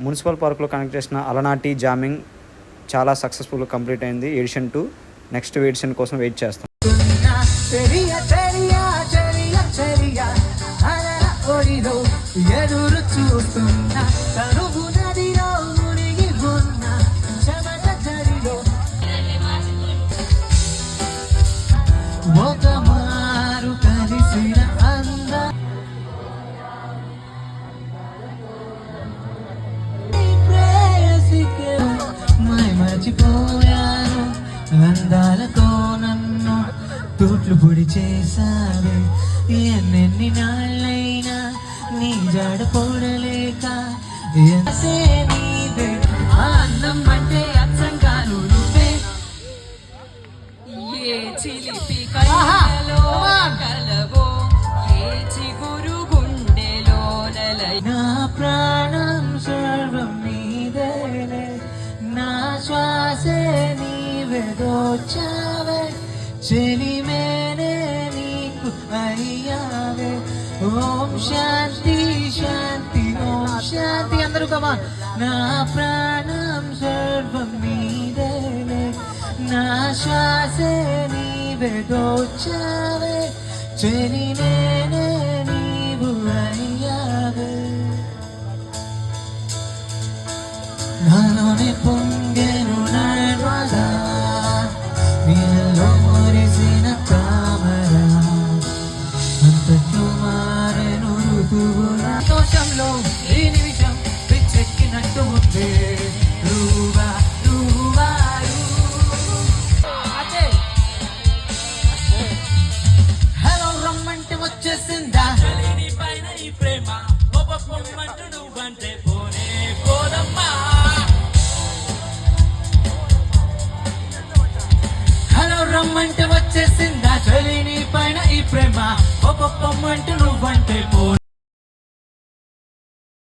Municipal పార్క్లో connect చేసిన అలనాటి జామింగ్ చాలా సక్సెస్ఫుల్గా కంప్లీట్ అయింది. ఎడిషన్ 2 నెక్స్ట్ ఎడిషన్ కోసం వెయిట్ చేస్తాం. ఎదురు చూస్తున్నా తనువు నదిలో మునిగి ఉన్న చెమట జడిలో ఒక మారు కలిసిన అంద ప్రేయసికే మర్చిపోయాను అందాలతో నన్ను తూట్లు పొడి చేసావే ఎన్నెన్ని నాళ్ళైనా నీ జాడ పోడలేక నీదే అందం అంటే అచ్చం కాను నువ్వే ఏ చిలిపి కళ్ళలో కలవో ఏ చిగురు గుండెలో నా ప్రాణం సర్వం నీదేలే నా శ్వాసే నీవే దోచావే చెలిమేనే నీకు అయ్యావే ఓం శాంతి శాంతి ఓం శాంతి అందరూ కమా నా ప్రాణం సర్వం నీదేలే నా శ్వాసే నీవే దోచావే చెలి నేనే నీవు అయ్యావే నాలోనే పొంగెను నడవదా నీలో మురిసిన తామర అంతట్లో మారెను ఋతువుల దోషంలో ఈ నిమిషం పిచ్చెక్కినట్టు ఉంది రూవా రూవా హలో రమ్మంటే వచ్చేసిందా పైన ఈ ప్రేమ పొమ్మంటూ నువ్వంటే పోనే పోదమ్మా హలో రమ్మంటే వచ్చేసిందా చలిని పైన ఈ ప్రేమ పొమ్మంటూ నువ్వంటే పో